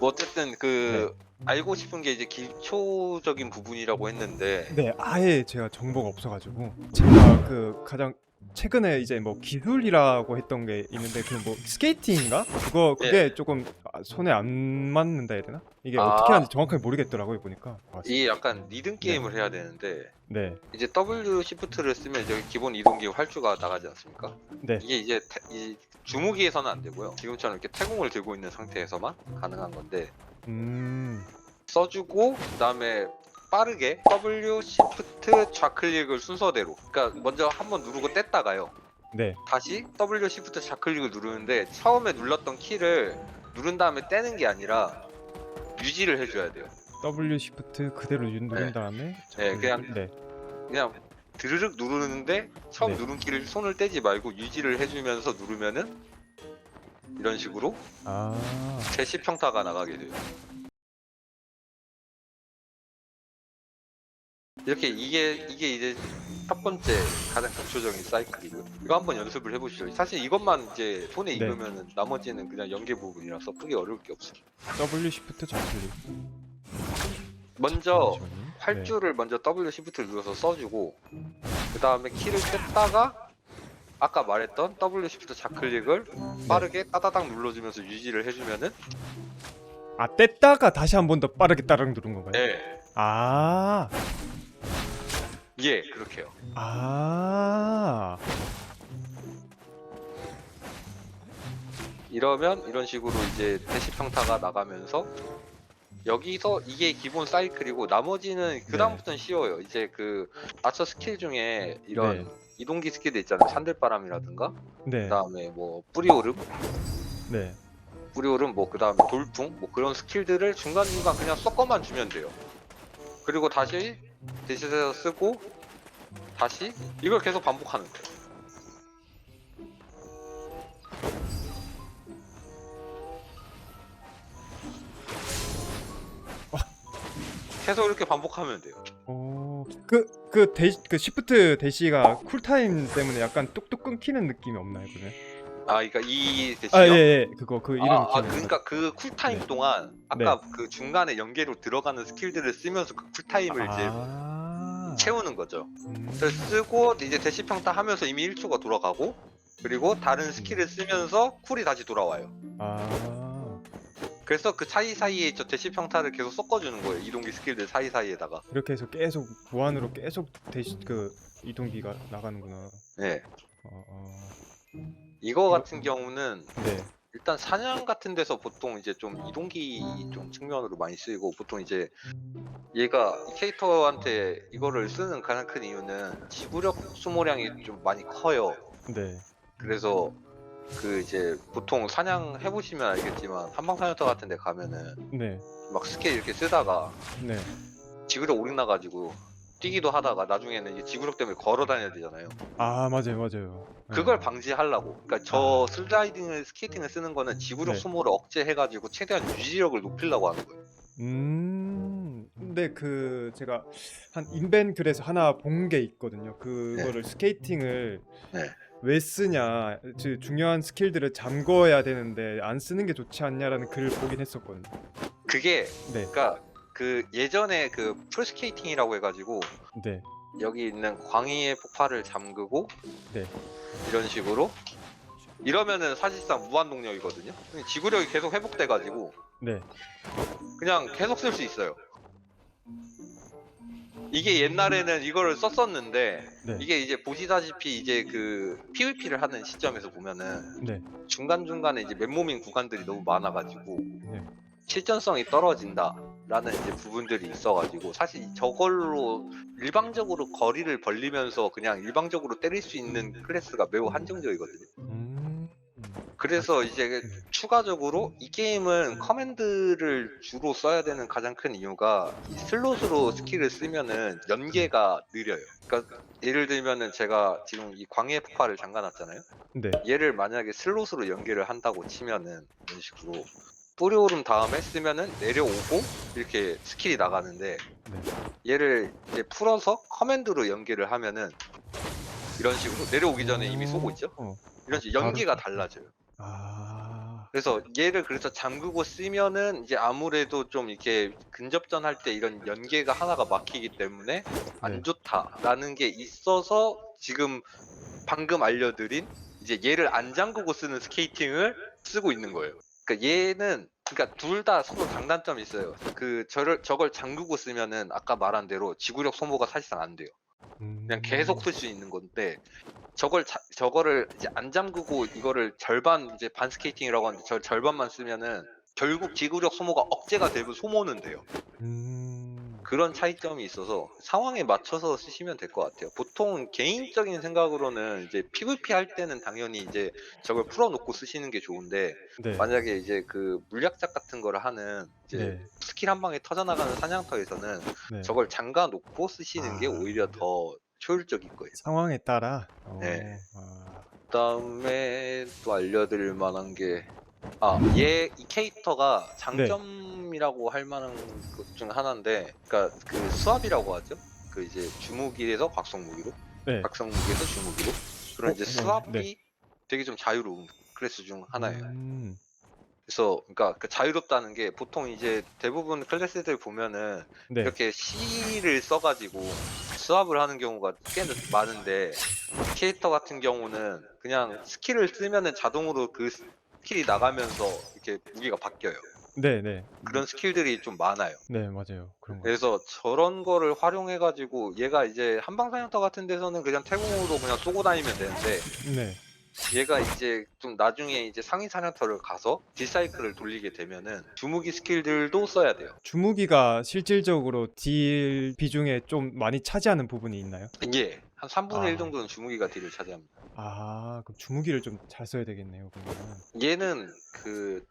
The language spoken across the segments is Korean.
뭐 어쨌든 네. 알고 싶은 게 이제 기초적인 부분이라고 했는데. 네. 아예 제가 정보가 없어 가지고 제가 그 가장 최근에 이제 뭐 기술이라고 했던 게 있는데 그 뭐 스케이팅인가? 예. 그게 쪼금 손에 안 맞는다 해야 되나? 이게 어떻게 아 하는지 정확하게 모르겠더라고요 보니까. 이게 약간 리듬 네. 게임을 해야 되는데 네. 이제 W 시프트를 쓰면 여기 기본 이동기 활주가 나가지 않습니까? 네. 이게 이제 이 주무기에서는 안 되고요. 지금처럼 이렇게 태공을 들고 있는 상태에서만 가능한 건데 음. 써주고 그다음에 빠르게 W 시프트 좌클릭을 순서대로, 그러니까 먼저 한번 누르고 뗐다가요. 네. 다시 W 시프트 좌클릭을 누르는데 처음에 눌렀던 키를 누른 다음에 떼는 게 아니라 유지를 해줘야 돼요. W 시프트 그대로 누른 네. 다음에 네, 그냥 네. 그냥 드르륵 누르는데 처음 네. 누른 키를 손을 떼지 말고 유지를 해주면서 누르면은 이런 식으로 아. 제시평타가 나가게 돼요. 이렇게 이게 이제 첫 번째 가장 기초적인 사이클이고요. 이거 한번 연습을 해보시죠. 사실 이것만 이제 손에 네. 익으면은 나머지는 그냥 연계 부분이라서 크게 어려울 게 없어요. W 시프트 좌클릭. 먼저 잠시만요. 네. 활주를 먼저 W 시프트를 눌러서 써주고 그 다음에 키를 뗐다가 아까 말했던 W 시프트 좌클릭을 빠르게 따다닥 눌러주면서 유지를 해주면은. 아 뗐다가 다시 한 번 더 빠르게 따르릉 누른 건가요? 네, 아. 예, 그렇게요. 아. 이러면 이런 식으로 이제 대시평타가 나가면서 여기서 이게 기본 사이클이고 나머지는 그 다음부터는 쉬워요. 이제 그 아처 스킬 중에 이런 네. 이동기 스킬들 있잖아요. 산들바람이라든가 네. 그다음에 뭐 뿌리오름, 네. 뭐 그다음에 돌풍, 뭐 그런 스킬들을 중간중간 그냥 섞어만 주면 돼요. 그리고 다시 대시에서 쓰고 다시 이걸 계속 반복하는 거예요. 계속 이렇게 반복하면 돼요. 그 시프트 대시가 쿨타임 때문에 약간 뚝뚝 끊기는 느낌이 없나요, 그러면? 아, 그러니까 이 아 대시요? 예예. 그 이름 기억이 안 그러니까 그 쿨타임 네. 동안 네. 아까 그 중간에 연계로 들어가는 스킬들을 쓰면서 그 쿨타임을 이제 아. 채우는 거죠. 그래서 쓰고 이제 대시평타 하면서 이미 1초가 돌아가고 그리고 다른 스킬을 쓰면서 쿨이 다시 돌아와요. 아. 그래서 그 사이사이에 저 대시평타를 계속 섞어주는 거예요. 이동기 스킬들 사이사이에다가. 이렇게 해서 계속 무한으로 계속 대시 그 이동기가 나가는구나. 네. 어. 이거 이거 같은 경우는 네. 일단 사냥 같은 데서 보통 이제 좀 이동기 좀 측면으로 많이 쓰이고, 보통 이제 얘가 이 캐릭터한테 이거를 쓰는 가장 큰 이유는 지구력 소모량이 좀 많이 커요. 네. 그래서 그 이제 보통 사냥 해보시면 알겠지만 한방사냥터 같은 데 가면은 네. 막 스킬 이렇게 쓰다가 네. 지구력 오링 나가지고 뛰기도 하다가 나중에는 이제 지구력 때문에 걸어 다녀야 되잖아요. 아 맞아요, 맞아요. 네. 그걸 방지하려고. 그러니까 저 슬라이딩을 스케이팅을 쓰는 거는 지구력 네. 소모를 억제해가지고 최대한 유지력을 높이려고 하는 거예요. 근데 그 제가 한 인벤 글에서 하나 본 게 있거든요. 그거를 스케이팅을 네. 왜 쓰냐, 중요한 스킬들을 잠궈야 되는데 안 쓰는 게 좋지 않냐라는 글을 보긴 했었거든요. 그게 네. 그러니까 그 예전에 그 프로스케이팅이라고 해가지고 네. 여기 있는 광희의 폭발을 잠그고 네. 이런 식으로 이러면은 사실상 무한 동력이거든요. 지구력이 계속 회복돼가지고 네. 그냥 계속 쓸 수 있어요. 이게 옛날에는 이거를 썼었는데 네. 이게 이제 보시다시피 이제 그 PVP를 하는 시점에서 보면은 네. 중간중간에 이제 맨몸인 구간들이 너무 많아가지고 네. 실전성이 떨어진다라는 이제 부분들이 있어가지고 사실 저걸로 일방적으로 거리를 벌리면서 그냥 일방적으로 때릴 수 있는 클래스가 매우 한정적이거든요. 음. 그래서 이제 네. 추가적으로 이 게임은 커맨드를 주로 써야 되는 가장 큰 이유가 이 슬롯으로 스킬을 쓰면은 연계가 느려요. 그러니까 예를 들면은 제가 지금 이 광해 폭발을 잠가놨잖아요. 네. 얘를 만약에 슬롯으로 연계를 한다고 치면은 이런 식으로 뿌리오름 다음에 쓰면은 내려오고 이렇게 스킬이 나가는데 네. 얘를 이제 풀어서 커맨드로 연계를 하면은 이런 식으로 내려오기 전에 이미 쏘고 있죠. 이런 식으로 연계가 달라져요. 아. 그래서 얘를 그래서 잠그고 쓰면은 이제 아무래도 좀 이렇게 근접전 할 때 이런 연계가 하나가 막히기 때문에 안 네. 좋다라는 게 있어서 지금 방금 알려드린 이제 얘를 안 잠그고 쓰는 스케이팅을 쓰고 있는 거예요. 그러니까 얘는 그러니까 둘 다 서로 장단점이 있어요. 저걸 잠그고 쓰면은 아까 말한 대로 지구력 소모가 사실상 안 돼요. 그냥 계속 쓸 수 있는 건데 저거를 이제 안 잠그고 이거를 절반 이제 반 스케이팅이라고 하는데 저 절반만 쓰면은 결국 지구력 소모가 억제가 되고 소모는 돼요. 그런 차이점이 있어서 상황에 맞춰서 쓰시면 될 것 같아요. 보통 개인적인 생각으로는 이제 PVP 할 때는 당연히 이제 저걸 풀어놓고 쓰시는 게 좋은데 네. 만약에 이제 그 물약작 같은 거를 하는 이제 네. 스킬 한 방에 터져나가는 사냥터에서는 네. 저걸 잠가 놓고 쓰시는 게 아. 오히려 더 효율적일 거예요. 상황에 따라. 네. 아. 그다음에 또 알려드릴 만한 게 이 캐릭터가 네. 장점이라고 할 만한 것 중 하나인데, 그러니까 그 수압이라고 하죠. 그 이제 주무기에서 각성무기로, 네. 각성무기에서 주무기로 그런 이제 네. 수압이 되게 좀 자유로운 클래스 중 하나예요. 음. 그래서 그러니까 그 자유롭다는 게 보통 이제 대부분 클래스들 보면은 네. 이렇게 C를 써가지고 수압을 하는 경우가 꽤 많은데 캐릭터 같은 경우는 그냥 스킬을 쓰면은 자동으로 그 스킬이 나가면서 이렇게 무기가 바뀌어요. 네네. 그런 스킬들이 좀 많아요. 네, 맞아요. 그런 것 같아요. 그래서 저런 거를 활용해 가지고 얘가 이제 한방사냥터 같은 데서는 그냥 태공으로 그냥 쏘고 다니면 되는데 네. 얘가 이제 좀 나중에 이제 상위 사냥터를 가서 딜사이클을 돌리게 되면은 주무기 스킬들도 써야 돼요. 주무기가 실질적으로 딜 비중에 좀 많이 차지하는 부분이 있나요? 이게 한 3분의 1 아. 정도는 주무기가 딜을 차지합니다. 그럼 주무기를 좀 잘 써야 되겠네요, 그러면은. 얘는 그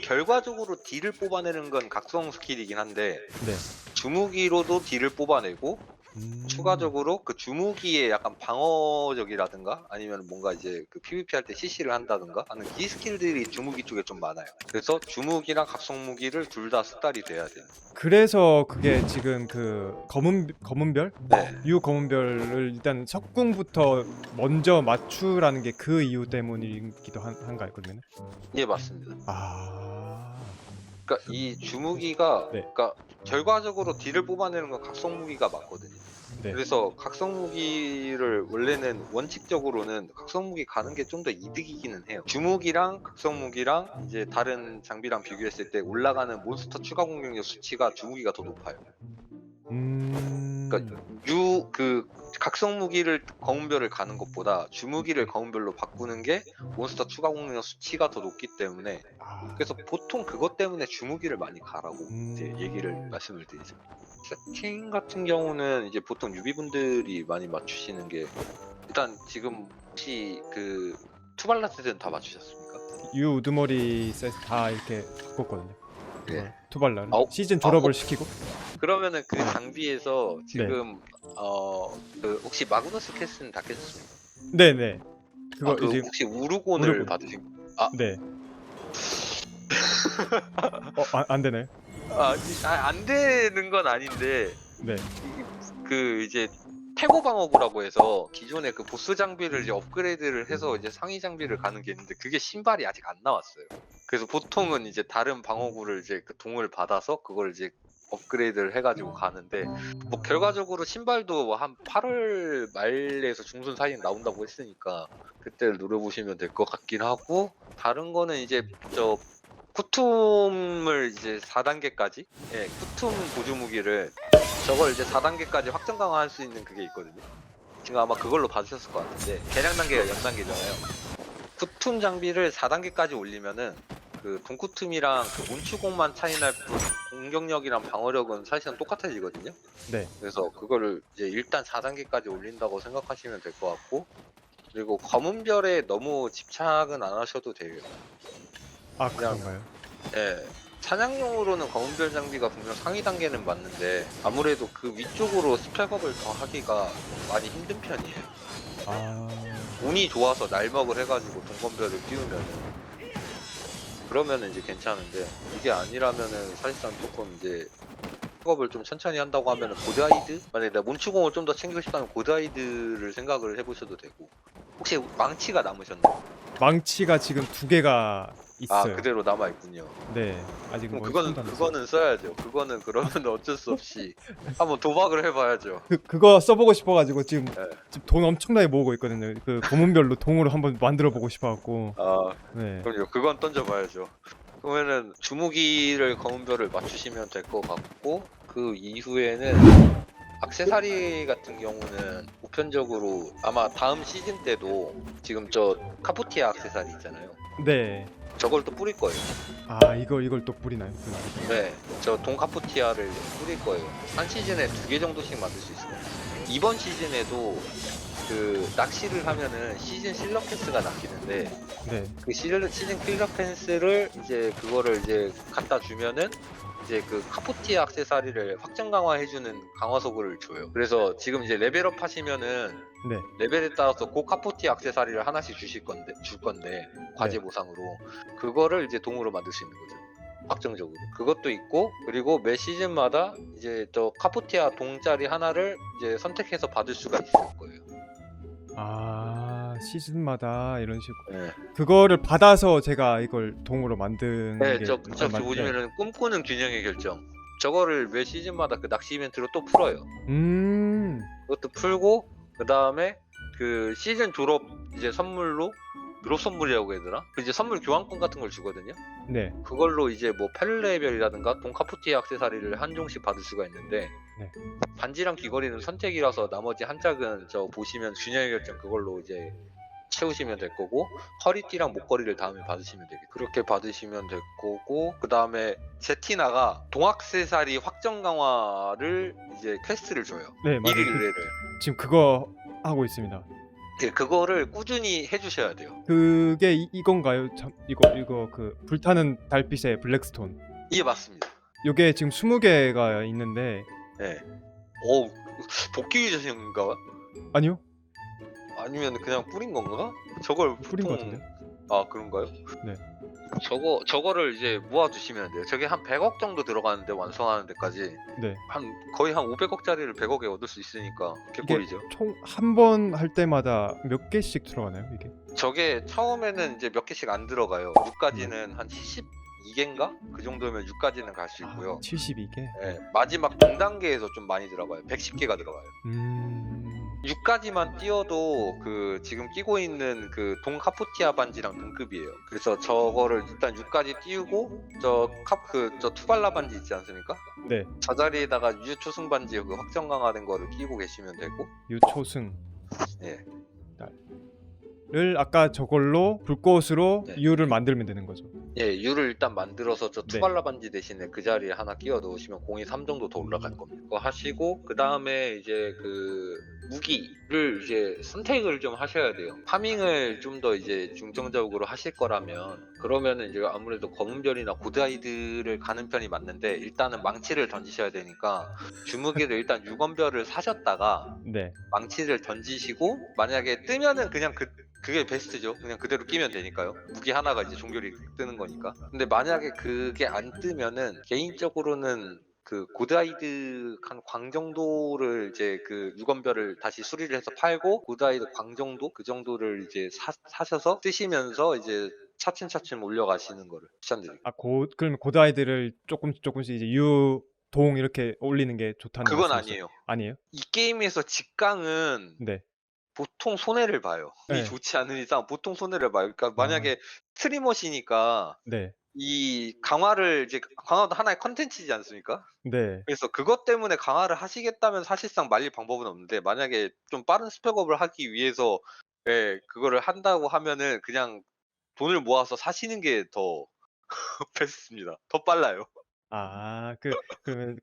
결과적으로 딜을 뽑아내는 건 각성 스킬이긴 한데 네. 주무기로도 딜을 뽑아내고 음. 추가적으로 그 주무기에 약간 방어적이라든가 아니면 뭔가 이제 그 PVP 할 때 CC를 한다든가 하는 이 스킬들이 주무기 쪽에 좀 많아요. 그래서 주무기랑 각성 무기를 둘 다 숙달이 돼야 돼요. 그래서 그게 지금 그 검은별? 네, 검은별을 일단 석궁부터 먼저 맞추라는 게 그 이유 때문이기도 한가요, 그러면은? 예 맞습니다. 아. 그러니까 이 주무기가 네. 그러니까 결과적으로 딜을 뽑아내는 건 각성 무기가 맞거든요. 네. 그래서 각성 무기를 원래는 원칙적으로는 각성 무기 가는 게 좀 더 이득이기는 해요. 주무기랑 각성 무기랑 이제 다른 장비랑 비교했을 때 올라가는 몬스터 추가 공격력 수치가 주무기가 더 높아요. 그러니까 그 각성 무기를 검은별을 가는 것보다 주무기를 검은별로 바꾸는 게 몬스터 추가 공격력 수치가 더 높기 때문에 그래서 보통 그것 때문에 주무기를 많이 가라고 이제 얘기를 말씀을 드리죠. 세팅 같은 경우는 이제 보통 유비분들이 많이 맞추시는 게 일단 지금 혹시 그 투발라 세트는 다 맞추셨습니까? 유 우두머리 세트 다 이렇게 바꿨거든요. 예. 투발라를 아홉- 시즌 졸업을 아홉- 시키고. 그러면은 그 장비에서 네. 지금 그 혹시 마그너스 캐스는 다 깨졌습니까? 네네. 그거 그 이제 혹시 우르곤을 우르곤. 받으신? 네. 안 되나요? 안 되는 건 아닌데 네. 그 이제 태고 방어구라고 해서 기존의 그 보스 장비를 이제 업그레이드를 해서 이제 상위 장비를 가는 게 있는데 그게 신발이 아직 안 나왔어요. 그래서 보통은 이제 다른 방어구를 이제 그 동을 받아서 그걸 이제 업그레이드를 해가지고 가는데 뭐 결과적으로 신발도 뭐 한 8월 말에서 중순 사이에 나온다고 했으니까 그때를 노려보시면 될 것 같긴 하고 다른 거는 이제 저 쿠툼을 이제 4단계까지 쿠툼 보조 무기를 저걸 이제 4단계까지 확정 강화할 수 있는 그게 있거든요. 지금 아마 그걸로 받으셨을 것 같은데 개량 단계가 0단계잖아요. 쿠툼 장비를 4단계까지 올리면은 그 동쿠툼이랑 그 몬추공만 차이 날 뿐 공격력이랑 방어력은 사실은 똑같아지거든요. 네. 그래서 그거를 이제 일단 4단계까지 올린다고 생각하시면 될 것 같고 그리고 검은별에 너무 집착은 안 하셔도 돼요. 그런가요? 예. 사냥용으로는 검은별 장비가 분명 상위 단계는 맞는데 아무래도 그 위쪽으로 스펙업을 더 하기가 많이 힘든 편이에요. 운이 좋아서 날먹을 해가지고 동검별을 띄우면은 그러면은 이제 괜찮은데 이게 아니라면은 사실상 조금 이제 스펙업을 좀 천천히 한다고 하면은 고드하이드? 만약에 내가 몬추공을 좀 더 챙기고 싶다면 고드하이드를 생각을 해보셔도 되고 혹시 망치가 남으셨나요? 망치가 지금 2개가 아, 있어요. 그대로 남아 있군요. 네. 아직 그럼 뭐 그거는 손도 안 댔어요. 그거는 써야죠. 그거는 그러면 어쩔 수 없이 한번 도박을 해봐야죠. 그거 써보고 싶어가지고 예. 지금 돈 엄청나게 모으고 있거든요. 그 검은별로 동으로 한번 만들어 보고 싶어갖고. 아, 네. 그럼요. 그건 던져봐야죠. 그러면은 주무기를 검은별을 맞추시면 될 것 같고, 그 이후에는 액세서리 같은 경우는 보편적으로 아마 다음 시즌 때도 지금 저 카푸티아 액세서리 있잖아요. 네. 저걸 또 뿌릴 거예요. 아 이걸 또 뿌리나요? 네, 저 동카푸티아를 뿌릴 거예요. 한 시즌에 2개 정도씩 만들 수 있을 거예요. 이번 시즌에도 그 낚시를 하면은 시즌 실러펜스가 낚이는데 네. 그 시즌 실러펜스를 이제 그거를 이제 갖다 주면은 이제 그 카푸티아 액세서리를 확장 강화해주는 강화석을 줘요. 그래서 지금 이제 레벨업 하시면은 네. 레벨에 따라서 고 카푸티아 액세서리를 하나씩 줄 건데 과제 네. 보상으로 그거를 이제 동으로 만들 수 있는 거죠. 확정적으로 그것도 있고, 그리고 매 시즌마다 이제 저 카푸티아 동짜리 하나를 이제 선택해서 받을 수가 있을 거예요. 아 시즌마다 이런 식으로 네, 그거를 받아서 제가 이걸 동으로 만든 네, 게 저 네. 보시면은 꿈꾸는 균형의 결정. 저거를 매 시즌마다 그 낚시 이벤트로 또 풀어요. 그것도 풀고 그 다음에 그 시즌 졸업 이제 선물로 졸업 선물이라고 해야 되나? 그 이제 선물 교환권 같은 걸 주거든요. 네. 그걸로 이제 뭐 팔레벨이라든가 동카푸티아 액세서리를 한 종씩 받을 수가 있는데, 네. 반지랑 귀걸이는 선택이라서 나머지 한 짝은 저 보시면 균형의 결정 그걸로 이제 채우시면 될 거고, 허리띠랑 목걸이를 다음에 받으시면 되겠죠. 그렇게 받으시면 될 거고, 그 다음에 제티나가 동악세사리 확정 강화를 이제 퀘스트를 줘요. 네 맞아요. 1일 의뢰를. 지금 그거 하고 있습니다. 예, 그거를 꾸준히 해주셔야 돼요. 그게 이건가요? 참 이거 그 불타는 달빛의 블랙스톤. 이게 맞습니다. 요게 지금 20개가 있는데 네. 오, 복귀 자신인가? 아니요? 아니면 그냥 뿌린 건가? 저걸 뿌린 것 보통 같은데. 아, 그런가요? 네. 저거를 이제 모아 두시면 돼요. 저게 한 100억 정도 들어가는데 완성하는 데까지 네. 거의 한 500억짜리를 100억에 얻을 수 있으니까 이게 개꿀이죠. 총 한 번 할 때마다 몇 개씩 들어가나요, 이게? 저게 처음에는 이제 몇 개씩 안 들어가요. 6까지는 한 72개인가? 그 정도면 6까지는 갈 수 있고요. 72개? 예, 마지막 동단계에서 좀 많이 들어가요. 110개가 들어가요. 6까지만 띄어도 그 지금 끼고 있는 그 동카푸티아 반지랑 동급이에요. 그래서 저거를 일단 6까지 띄우고 저 투발라 반지 있지 않습니까? 네. 저 자리에다가 유초승 반지 그 확정 강화된 거를 끼고 계시면 되고, 유초승. 예. 를 아까 저걸로 불꽃으로 네. 유를 만들면 되는 거죠. 예, 유를 일단 만들어서 저 네. 투발라 반지 대신에 그 자리에 하나 끼워 넣으시면 공이 3 정도 더 올라갈 겁니다. 그거 하시고 그 다음에 이제 그 무기를 이제 선택을 좀 하셔야 돼요. 파밍을 좀 더 이제 중점적으로 하실 거라면 그러면은 이제 아무래도 검은별이나 고드아이드를 가는 편이 맞는데, 일단은 망치를 던지셔야 되니까 주무기를 일단 6원별을 사셨다가 네. 망치를 던지시고, 만약에 뜨면은 그냥 그게 베스트죠. 그냥 그대로 끼면 되니까요. 무기 하나가 이제 종결이 뜨는 거니까. 근데 만약에 그게 안 뜨면은 개인적으로는 그 고드아이드 한 광 정도를 이제 그 6원별을 다시 수리를 해서 팔고, 고드아이드 광 정도 그 정도를 이제 사셔서 쓰시면서 이제 차츰차츰 올려가시는 거를 추천드립니다. 그러면 고다이들을 조금씩 이제 유동 이렇게 올리는 게 좋다는 그건 말씀이시죠? 아니에요. 아니에요? 이 게임에서 직강은 네. 보통 손해를 봐요. 이 네. 좋지 않은 이상 보통 손해를 봐요. 그러니까 아. 만약에 스트리머시니까 네. 이 강화를 이제 강화도 하나의 컨텐츠지 않습니까? 네. 그래서 그것 때문에 강화를 하시겠다면 사실상 말릴 방법은 없는데, 만약에 좀 빠른 스펙업을 하기 위해서 예, 그거를 한다고 하면은 그냥 돈을 모아서 사시는 게 더 베스트입니다. 더 빨라요. 그러면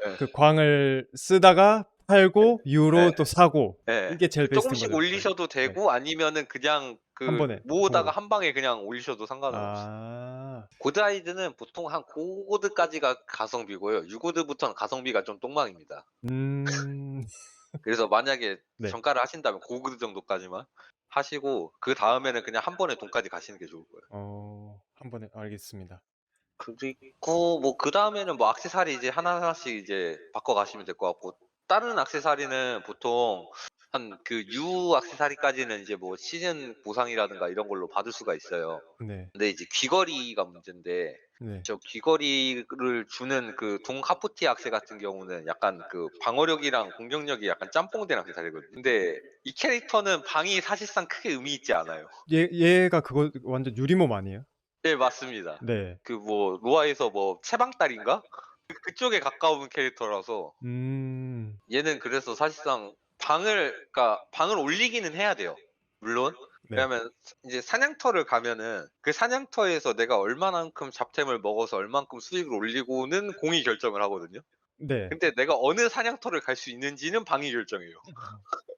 예. 그 광을 쓰다가 팔고 유로 예. 또 사고 예. 이게 제일 베스트인 조금씩 거죠. 올리셔도 네. 되고 아니면은 그냥 한 그 번에 모으다가 통으로. 한 방에 그냥 올리셔도 상관은 없어요. 아. 고드아이드는 보통 한 고고드까지가 가성비고요. 6고드부터는 가성비가 좀 똥망입니다. 음. 그래서 만약에 네. 정가를 하신다면 고고드 정도까지만 하시고 그 다음에는 그냥 한 번에 돈까지 가시는 게 좋을 거예요. 한 번에 알겠습니다. 그리고 뭐 그 다음에는 뭐 액세서리 이제 하나하나씩 이제 바꿔 가시면 될 것 같고, 다른 액세서리는 보통 한 그 U 액세서리까지는 이제 뭐 시즌 보상이라든가 이런 걸로 받을 수가 있어요. 네. 근데 이제 귀걸이가 문제인데 네. 저 귀걸이를 주는 그 동 카프티 악세 같은 경우는 약간 그 방어력이랑 공격력이 약간 짬뽕된 악세사리거든요. 근데 이 캐릭터는 방이 사실상 크게 의미 있지 않아요. 얘가 그거 완전 유리몸 아니에요? 네, 맞습니다. 네. 그 뭐 로아에서 뭐 채방딸인가? 그쪽에 가까운 캐릭터라서 음. 얘는 그래서 사실상 그러니까 방을 올리기는 해야 돼요. 물론. 네. 왜냐하면 이제 사냥터를 가면은 그 사냥터에서 내가 얼마만큼 잡템을 먹어서 얼만큼 수익을 올리고는 공이 결정을 하거든요. 네. 근데 내가 어느 사냥터를 갈 수 있는지는 방이 결정해요.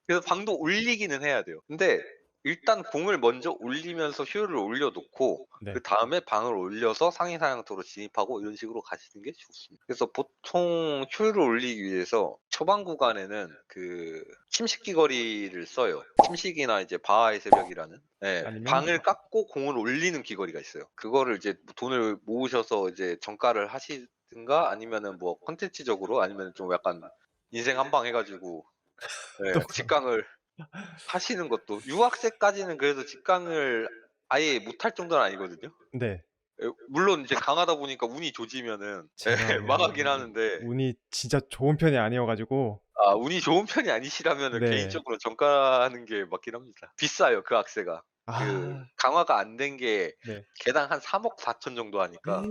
그래서 방도 올리기는 해야 돼요. 근데 일단 공을 먼저 올리면서 효율을 올려 놓고 네. 그다음에 방을 올려서 상위 사냥터로 진입하고 이런 식으로 가시는 게 좋습니다. 그래서 보통 효율을 올리기 위해서 초반 구간에는 그 침식기 거리를 써요. 침식이나 이제 바하의 새벽이라는 아니면 방을 깎고 공을 올리는 귀걸이가 있어요. 그거를 이제 돈을 모으셔서 이제 정가를 하시든가 아니면은 뭐 콘텐츠적으로 아니면 좀 약간 인생 한방 해 가지고 또 직강을 하시는 것도 유학생까지는 그래도 직강을 아예 못할 정도는 아니거든요. 네. 물론 이제 강하다 보니까 운이 조지면은 제가 망하긴 하는데 운이 진짜 좋은 편이 아니어 가지고 운이 좋은 편이 아니시라면은 네. 개인적으로 정가하는 게 맞긴 합니다. 비싸요, 그 악세가. 그 아 강화가 안 된 게 네. 개당 한 3억 4천 정도 하니까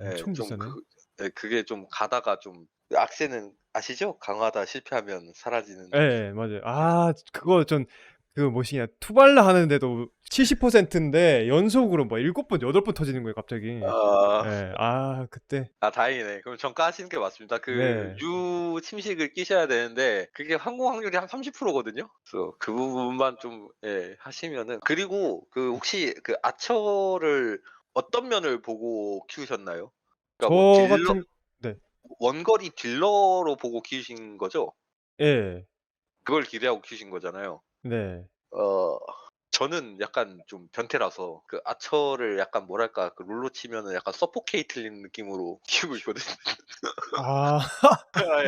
엄청 좀 비싸네. 그게 좀 가다가 좀 악세는 아시죠? 강화다 실패하면 사라지는. 예 맞아요. 그거 전 그 뭐시냐 투발라 하는데도 70%인데 연속으로 뭐 7 번, 8번 터지는 거예요 갑자기. 아. 예. 그때 다행이네. 그럼 정가하시는 게 맞습니다. 그 네. 유 침식을 끼셔야 되는데 그게 성공 확률이 한 30% 거든요. 그래서 그 부분만 좀 하시면은 그리고 그 혹시 그 아처를 어떤 면을 보고 키우셨나요? 그러니까 뭐 저 딜러 같은 네. 원거리 딜러로 보고 키우신 거죠? 예. 그걸 기대하고 키우신 거잖아요. 네. 어 저는 약간 좀 변태라서 그 아처를 약간 뭐랄까 그 롤로 치면은 약간 서포케이트린 느낌으로 키우고 있거든요. 아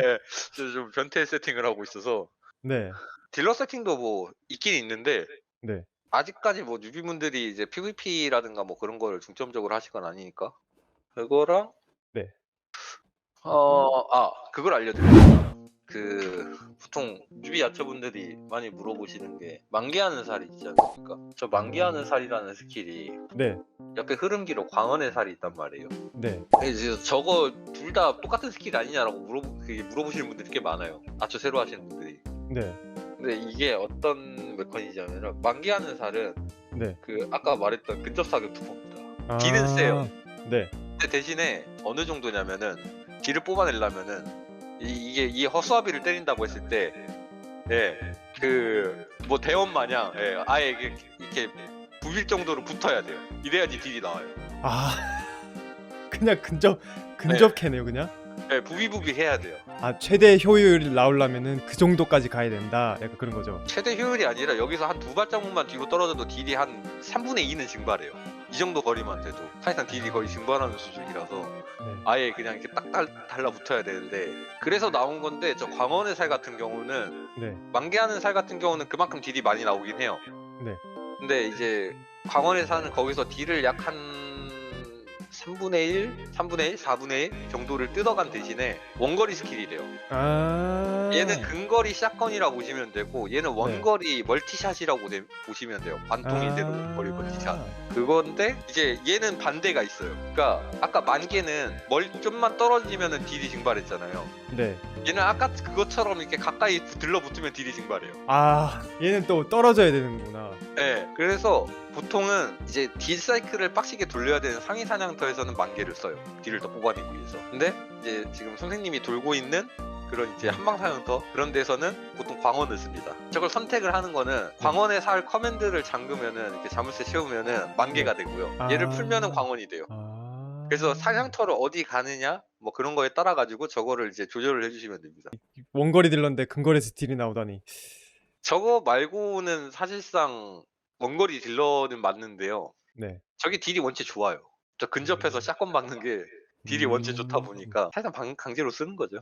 예. 좀 변태 세팅을 하고 있어서 네. 딜러 세팅도 뭐 있긴 있는데 네. 아직까지 뭐 뉴비분들이 이제 PVP라든가 뭐 그런 거를 중점적으로 하실 건 아니니까 그거랑 네. 그걸 알려드려야겠다. 그 보통 뉴비 야처분들이 많이 물어보시는 게 만개하는 살이 있지 않습니까? 저 만개하는 살이라는 스킬이 네. 옆에 흐름기로 광원의 살이 있단 말이에요. 네. 이제 저거 둘 다 똑같은 스킬 아니냐라고 물어보시는 분들이 꽤 많아요. 아처 새로 하시는 분들이. 네. 근데 이게 어떤 메커니즘이냐면 만개하는 살은 네. 그 아까 말했던 근접 사격 투포입니다. 딜은 세요. 아 네. 근데 대신에 어느 정도냐면은 딜을 뽑아내려면은 이게 이 허수아비를 때린다고 했을 때 그 뭐 대원 마냥 아예 이렇게 부빌 정도로 붙어야 돼요. 이래야지 딜이 나와요. 아 그냥 근접 네. 캐네요 그냥? 부비부비 해야 돼요. 최대 효율이 나오려면은 그 정도까지 가야 된다. 약간 그런 거죠. 최대 효율이 아니라 여기서 한 두 발자국만 뒤로 떨어져도 딜이 한 3분의 2는 증발해요. 이 정도 거리만 돼도 사실상 딜이 거의 증발하는 수준이라서 네. 아예 그냥 이렇게 딱 달라붙어야 되는데 그래서 나온 건데 저 광원의 살 같은 경우는 네. 만개하는 살 같은 경우는 그만큼 딜이 많이 나오긴 해요. 네. 근데 이제 광원의 살은 거기서 딜을 약 한 3분의 1, 3분의 1, 4분의 1 정도를 뜯어간 대신에 원거리 스킬이래요. 얘는 근거리 샷건이라고 보시면 되고 얘는 원거리 멀티샷이라고 보시면 돼요. 관통이대로 원거리 멀티샷. 그건데 이제 얘는 반대가 있어요. 그러니까 아까 만개는 좀만 떨어지면은 딜이 증발했잖아요. 네. 얘는 아까 그것처럼 이렇게 가까이 들러붙으면 딜이 증발해요. 얘는 또 떨어져야 되는구나. 그래서 보통은 이제 딜 사이클을 빡시게 돌려야 되는 상위 사냥터에서는 만개를 써요. 딜을 더 뽑아내기 위해서. 근데 이제 지금 선생님이 돌고 있는 그런 이제 한방 사냥터 그런 데서는 보통 광원을 씁니다. 저걸 선택을 하는 거는 광원의 살 커맨드를 잠그면은 이렇게 자물쇠 채우면은 만개가 되고요. 얘를 풀면은 광원이 돼요. 그래서 사냥터를 어디 가느냐 뭐 그런 거에 따라 가지고 저거를 이제 조절을 해주시면 됩니다. 원거리 딜러인데 근거리 스틸이 나오다니. 저거 말고는 사실상 원거리 딜러는 맞는데요. 네. 저게 딜이 원체 좋아요. 저 근접해서 샷건 박는 게 딜이 원체 좋다 음. 보니까 살짝 강제로 쓰는 거죠.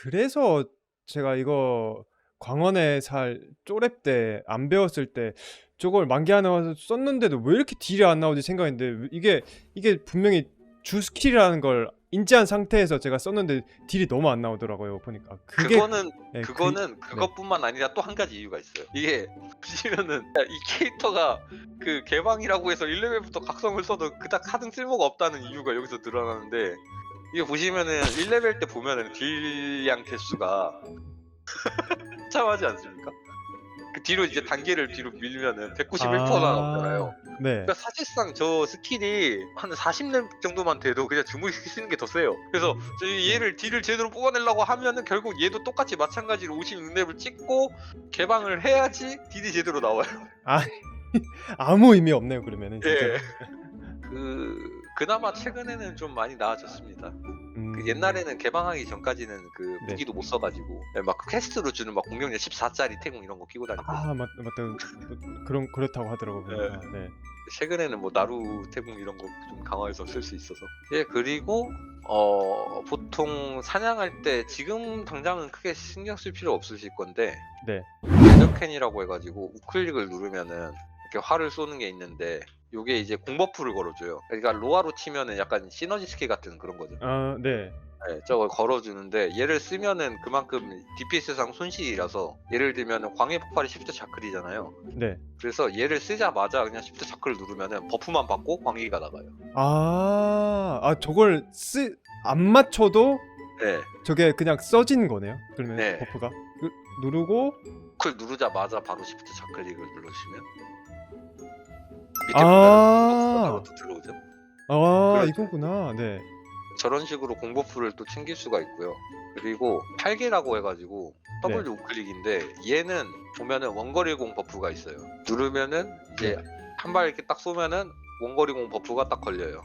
그래서 제가 이거 광원의 살 쪼렙 때 안 배웠을 때 저걸 만기화 나와서 썼는데도 '왜 이렇게 딜이 안 나오지?' 생각했는데 이게 분명히 주 스킬이라는 걸 인지한 상태에서 제가 썼는데 딜이 너무 안 나오더라고요 보니까. 그게 그거는 예 네. 그것뿐만 아니라 또 한 가지 이유가 있어요. 이게 보시면은 이 캐릭터가 그 개방이라고 해서 1레벨부터 각성을 써도 그닥 하등 쓸모가 없다는 이유가 여기서 드러나는데, 이게 보시면은 1레벨 때 보면은 딜량 개수가 참하지 않습니까? 그 뒤로 이제 단계를 뒤로 밀면은 191%가 나오잖아요. 네. 그러니까 사실상 저 스킬이 한 40렙 정도만 돼도 그냥 주무시키 쓰는 게 더 세요. 그래서 저희 얘를 딜을 제대로 뽑아내려고 하면은 결국 얘도 똑같이 마찬가지로 56렙을 찍고 개방을 해야지 딜이 제대로 나와요. 아 아무 의미 없네요 그러면은 진짜. 예. 그나마 최근에는 좀 많이 나아졌습니다. 그 옛날에는 개방하기 전까지는 그 네. 무기도 못 써 가지고 예 막 퀘스트로 주는 막 공격력 14짜리 태공 이런 거 끼고 다녔거든요. 아 맞다. 뭐 그렇다고 하더라고요 보니까. 예. 네. 최근에는 뭐 나루 태공 이런 거 좀 강화해서 쓸 수 있어서. 예, 그리고 보통 사냥할 때 지금 당장은 크게 신경 쓸 필요 없으실 건데, 네. 레저캔이라고 해 가지고 우클릭을 누르면은 이렇게 활을 쏘는 게 있는데, 요게 이제 공버프를 걸어줘요. 그러니까 로아로 치면은 약간 시너지 스킬 같은 그런 거죠. 아 네. 예, 저걸 걸어주는데 얘를 쓰면은 그만큼 DPS상 손실이라서, 예를 들면은 광해 폭발이 시프트 자클이잖아요. 네. 그래서 얘를 쓰자마자 그냥 시프트 자클을 누르면은 버프만 받고 광기가 나가요. 저걸 안 맞춰도 네. 저게 그냥 써지는 거네요 그러면 네. 버프가? 누르고 그걸 누르자마자 바로 시프트 좌클릭을 눌러주시면 밑에 보면은 버프가 바로 또 들어오죠. 그래서 이거구나. 네. 저런 식으로 공버프를 또 챙길 수가 있고요. 그리고 팔개라고 해가지고 네. W 우클릭인데, 얘는 보면은 원거리공 버프가 있어요. 누르면은 이제 네. 한 발 이렇게 딱 쏘면은 원거리공 버프가 딱 걸려요.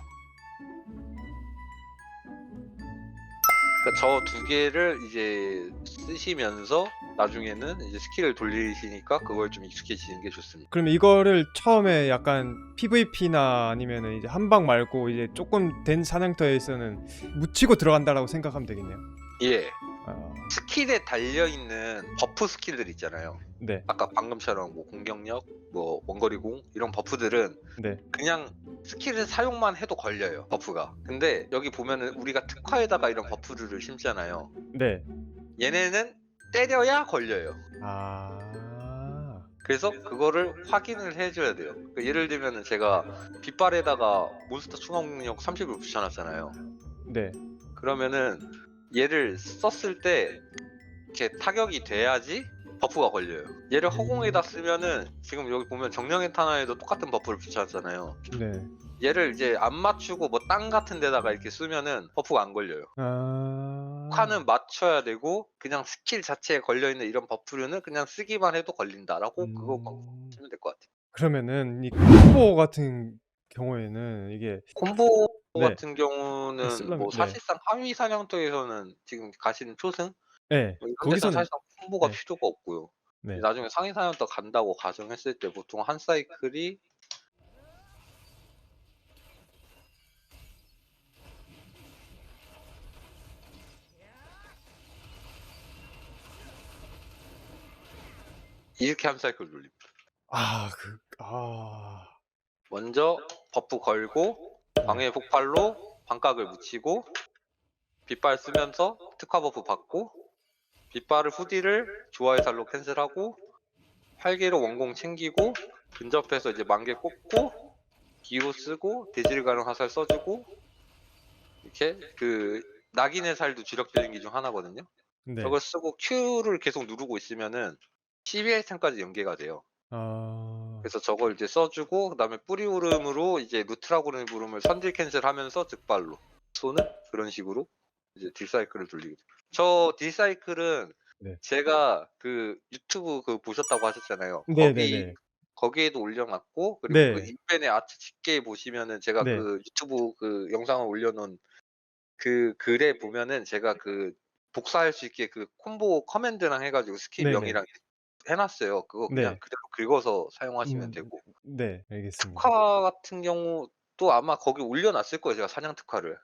그러니까 저 두 개를 이제 쓰시면서 나중에는 이제 스킬을 돌리시니까 그걸 좀 익숙해지는 게 좋습니다. 그러면 이거를 처음에 약간 PVP나 아니면은 이제 한방 말고 이제 쪼끔 된 사냥터에서는 묻히고 들어간다라고 생각하면 되겠네요. 예. 아 스킬에 달려있는 버프 스킬들 있잖아요. 네. 아까 방금처럼 뭐 공격력, 뭐 원거리공 이런 버프들은 네. 그냥 스킬을 사용만 해도 걸려요, 버프가. 근데 여기 보면은 우리가 특화에다가 이런 버프들을 심잖아요. 네. 얘네는 때려야 걸려요. 아. 그래서 그거를 확인을 해줘야 돼요. 그러니까 예를 들면은 제가 빗발에다가 몬스터 충화 공격력 30을 붙여놨잖아요. 네. 그러면은 얘를 썼을 때 이렇게 타격이 돼야지 버프가 걸려요. 얘를 허공에다 쓰면은 지금 여기 보면 정령의 탄환에도 똑같은 버프를 붙여놨잖아요. 네. 얘를 이제 안 맞추고 뭐 땅 같은 데다가 이렇게 쓰면은 버프가 안 걸려요. 칸은 맞춰야 되고, 그냥 스킬 자체에 걸려있는 이런 버프류는 그냥 쓰기만 해도 걸린다라고 그거 하시면 될 것 같아요. 그러면은 이 콤보 같은 경우에는 이게 콤보 네. 같은 경우는 쓰려면 뭐 네. 사실상 하위 사냥터에서는 지금 가시는 초승 예. 뭐 이런 데서는 거기서는 사실상 콤보가 네. 필요가 없고요. 네. 나중에 상위 사냥터 간다고 가정했을 때 보통 한 사이클이 이렇게 한 사이클 돌립니다. 먼저 버프 걸고 광해 폭발로 반각을 묻히고 빗발 쓰면서 특화 버프 받고, 빗발을 후디를 조화의 살로 캔슬하고, 활개로 원공 챙기고, 근접해서 이제 만개 꽂고, 기호 쓰고, 대질 가능 화살 써주고, 이렇게 그 낙인의 살도 주력 딜링기 중 하나거든요. 네. 저걸 쓰고 Q를 계속 누르고 있으면은 12아이템까지 연계가 돼요. 아. 그래서 저걸 이제 써주고, 그다음에 뿌리 오름으로 이제 루트라고는 부름을 선딜 캔슬하면서 득발로 쏘는 그런 식으로 이제 딜사이클을 돌리게 돼요. 저 딜사이클은 네. 제가 그 유튜브 그 보셨다고 하셨잖아요. 네네네. 거기에도 올려놨고, 그리고 그 네. 인벤의 아트 집게 보시면은 제가 네. 그 유튜브 그 영상을 올려놓은 그 글에 보면은 제가 그 복사할 수 있게 그 콤보 커맨드랑 해가지고 스킬 네네. 명이랑 해놨어요. 그거 그냥 네. 그대로 긁어서 사용하시면 음 되고, 네. 알겠습니다. 특화 같은 경우도 아마 거기 올려놨을 거예요, 제가 사냥 특화를.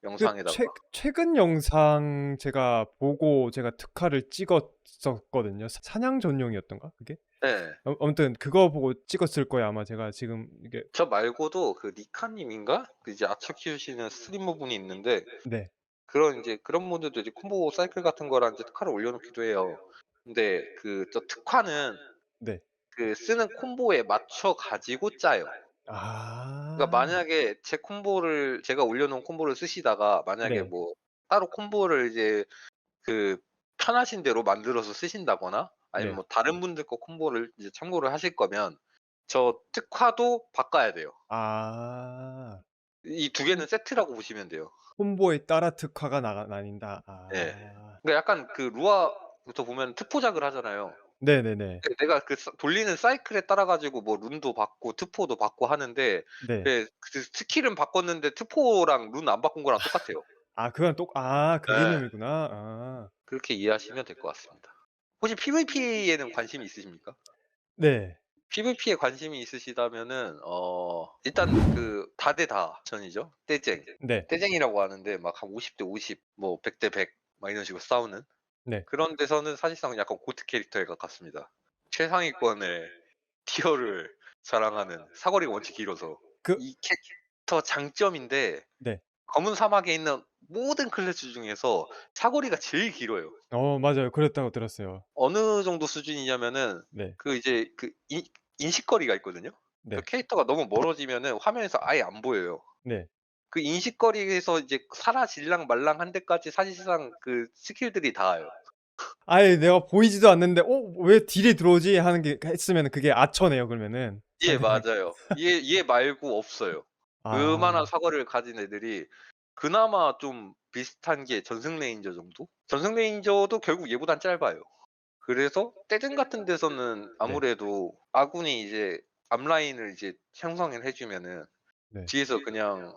그 영상에다가. 최근 영상 제가 보고 제가 특화를 찍었었거든요. 사냥 전용이었던가 그게? 네. 아무튼 그거 보고 찍었을 거예요 아마 제가 지금 이게. 저 말고도 그 니카님인가? 그 이제 아처 키우시는 스트리머분이 있는데 네. 그런 이제 그런 분들도 이제 콤보 사이클 같은 거랑 이제 특화를 올려놓기도 해요. 근데 그 저 특화는 네. 그 쓰는 콤보에 맞춰 가지고 짜요. 그러니까 아. 만약에 제 콤보를 제가 올려놓은 콤보를 쓰시다가 만약에 네. 뭐 따로 콤보를 이제 그 편하신 대로 만들어서 쓰신다거나 아니면 네. 뭐 다른 분들 거 콤보를 이제 참고를 하실 거면 저 특화도 바꿔야 돼요. 아. 이 두 콤 개는 세트라고 보시면 돼요. 콤보에 따라 특화가 나뉜다. 예. 아. 그러니까 약간 그 루아부터 보면 특포작을 하잖아요. 네네네. 내가 그 돌리는 사이클에 따라 가지고 뭐 룬도 받고 특포도 받고 하는데 네. 그 스킬은 바꿨는데 특포랑 룬 안 바꾼 거랑 똑같아요. 그건 그 예. 개념이구나. 아. 그렇게 이해하시면 될 것 같습니다. 혹시 PVP에는 관심이 있으십니까? 네. PVP에 관심이 있으시다면은 일단 그 다대다 전이죠. 떼쟁. 네. 떼쟁이라고 하는데 막 한 50대 50 뭐 100대 100 막 이런 식으로 싸우는 네. 그런 데서는 사실상 약간 고트 캐릭터에 가깝습니다. 최상위권의 티어를 자랑하는 사거리가 원체 길어서 그 이 캐릭터 장점인데 네. 검은 사막에 있는 모든 클래스 중에서 사거리가 제일 길어요. 맞아요. 그랬다고 들었어요. 어느 정도 수준이냐면은 네. 그 이제 그 인식거리가 있거든요. 그 네. 캐릭터가 너무 멀어지면은 화면에서 아예 안 보여요. 네. 그 인식거리에서 이제 사라질랑 말랑한 데까지 사실상 그 스킬들이 닿아요. 아예 내가 보이지도 않는데 '왜 딜이 들어오지?' 하는 게 했으면은 그게 아처네요 그러면은 예 상대방이. 맞아요. 얘 말고 없어요. 그만한 아. 사거리를 가진 애들이 그나마 좀 비슷한 게 전승 레인저 정도? 전승 레인저도 결국 얘보단 짧아요. 그래서 떼든 같은 데서는 네. 아무래도 아군이 이제 앞라인을 이제 형성을 해 주면은 네. 뒤에서 그냥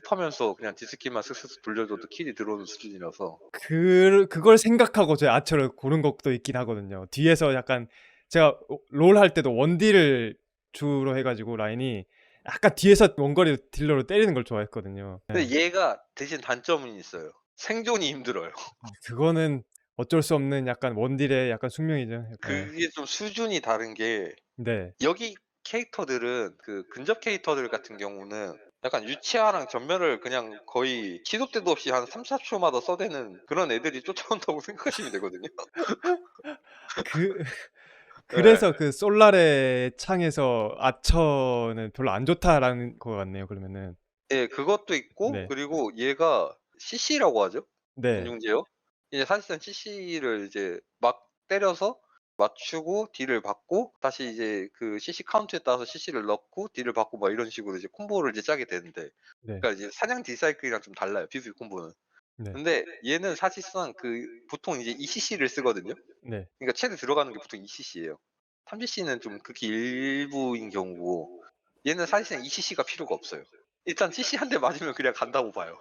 곱하면서 그냥 디스키만 슥슥 돌려줘도 킬이 들어오는 수준이라서. 그걸 생각하고 제가 아처를 고른 것도 있긴 하거든요. 뒤에서 약간 제가 롤 할 때도 원딜을 주로 해 가지고 라인이 약간 뒤에서 원거리 딜러로 때리는 걸 좋아했거든요. 네. 근데 얘가 대신 단점은 있어요. 생존이 힘들어요. 그거는 어쩔 수 없는 약간 원딜의 약간 숙명이죠. 예. 그게 좀 수준이 다른 게 네. 여기 캐릭터들은 그 근접 캐릭터들 같은 경우는 약간 유치아랑 전멸을 그냥 거의 시도 때도 없이 한 3-4 초마다 써대는 그런 애들이 쫓아온다고 생각하시면 되거든요. 그 예. 그래서 그 솔라레 창에서 아처는 별로 안 좋다라는 것 같네요 그러면은. 예 그것도 있고 네. 그리고 얘가 CC라고 하죠. 네. 공중 제어. 이제 사실상 CC를 이제 막 때려서 맞추고 딜을 받고 다시 이제 그 CC 카운트에 따라서 CC를 넣고 딜을 받고 막 이런 식으로 이제 콤보를 이제 짜게 되는데 네. 그러니까 이제 사냥 딜 사이클이랑 좀 달라요, PVP 콤보는. 네. 근데 얘는 사실상 그 보통 이제 ECC를 쓰거든요. 네. 그러니까 최대 들어가는 게 보통 ECC예요. 3CC는 좀 극히 일부인 경우고 얘는 사실상 ECC가 필요가 없어요. 일단 CC 한 대 맞으면 그냥 간다고 봐요.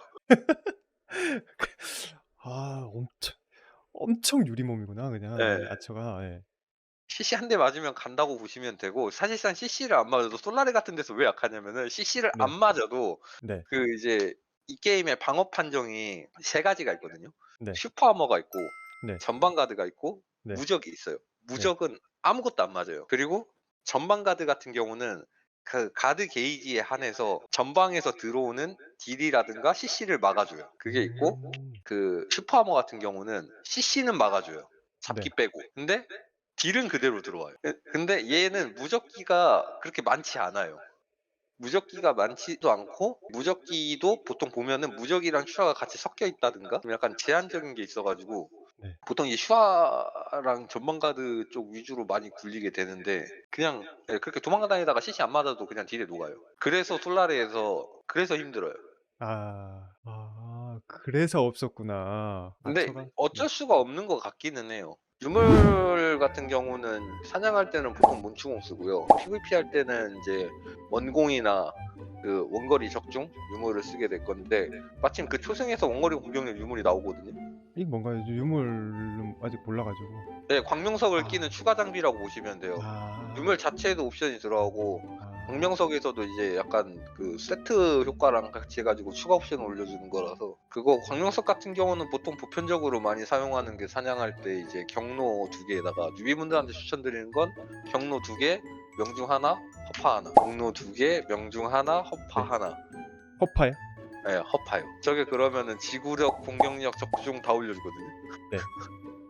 엄청 유리몸이구나 그냥 예. 이 아처가. 예. CC 한 대 맞으면 간다고 보시면 되고 사실상 CC를 안 맞아도 솔라리 같은 데서 왜 약하냐면은 CC를 안 네. 맞아도 네. 그 이제 이 게임의 방어 판정이 세 가지가 있거든요. 네. 슈퍼 아머가 있고 네. 전방 가드가 있고 네. 무적이 있어요. 네. 무적은 아무것도 안 맞아요. 그리고 전방 가드 같은 경우는 그 가드 게이지에 한해서 전방에서 들어오는 딜이라든가 CC를 막아줘요. 그게 있고 음. 그 슈퍼 아머 같은 경우는 CC는 막아줘요. 잡기 네. 빼고. 근데 딜은 그대로 들어와요. 근데 얘는 무적기가 그렇게 많지 않아요. 무적기가 많지도 않고 무적기도 보통 보면은 무적이랑 슈아가 같이 섞여 있다든가 좀 약간 제한적인 게 있어 가지고 네. 보통 이 슈아랑 전방가드 쪽 위주로 많이 굴리게 되는데 그냥 그렇게 도망가 다니다가 CC 안 맞아도 그냥 딜에 녹아요. 그래서 솔라레에서 그래서 힘들어요. 그래서 없었구나. 근데 아처가. 네. 어쩔 수가 없는 것 같기는 해요. 유물 같은 경우는 사냥할 때는 보통 몬추공 쓰고요. PVP 할 때는 이제 원공이나 그 원거리 적중 유물을 쓰게 될 건데 마침 그 초승에서 원거리 공격력 유물이 나오거든요. 이게 뭔가요? 유물은 아직 몰라 가지고. 네, 광명석을 아. 끼는 추가 장비라고 보시면 돼요. 아. 유물 자체에도 옵션이 들어가고 광명석에서도 이제 약간 그 세트 효과랑 같이 해가지고 추가 옵션을 올려주는 거라서 그거 광명석 같은 경우는 보통 보편적으로 많이 사용하는 게 사냥할 때 이제 경로 2개에다가 뉴비분들한테 추천드리는 건 경로 2개, 명중 하나, 허파 하나. 경로 2개, 명중 하나, 허파 네. 하나. 허파요? 네, 허파요. 저게 그러면은 지구력, 공격력, 적중 다 올려주거든요. 네.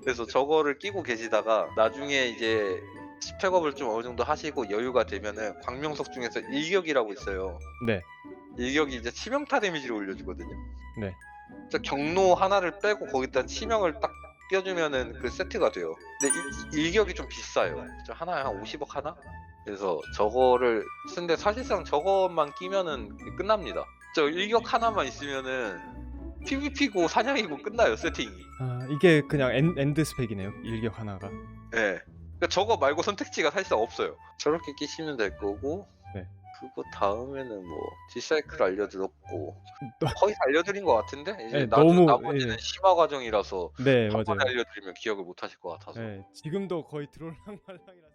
그래서 저거를 끼고 계시다가 나중에 이제 스펙업을 좀 어느 정도 하시고 여유가 되면은 광명석 중에서 일격이라고 있어요. 네. 일격이 이제 치명타 데미지를 올려주거든요. 네. 저 경로 하나를 빼고 거기다 치명을 딱 껴주면은 그 세트가 돼요. 근데 일격이 좀 비싸요. 저 하나에 한 50억 하나? 그래서 저거를 쓰는데 사실상 저것만 끼면은 끝납니다. 저 일격 하나만 있으면은 PVP고 사냥이고 끝나요 세팅이. 아, 이게 그냥 엔드 스펙이네요. 일격 하나가. 네. 그러니까 저거 말고 선택지가 사실상 없어요. 저렇게 끼시면 될 거고. 네. 그거 다음에는 뭐 디사이클 알려드렸고 또- 거의 다 알려드린 것 같은데 이제 네, 너무 나머지는 예. 심화 과정이라서 네, 한 번에 맞아요. 알려드리면 기억을 못 하실 것 같아서. 네, 지금도 거의 드롤랑 말랑이라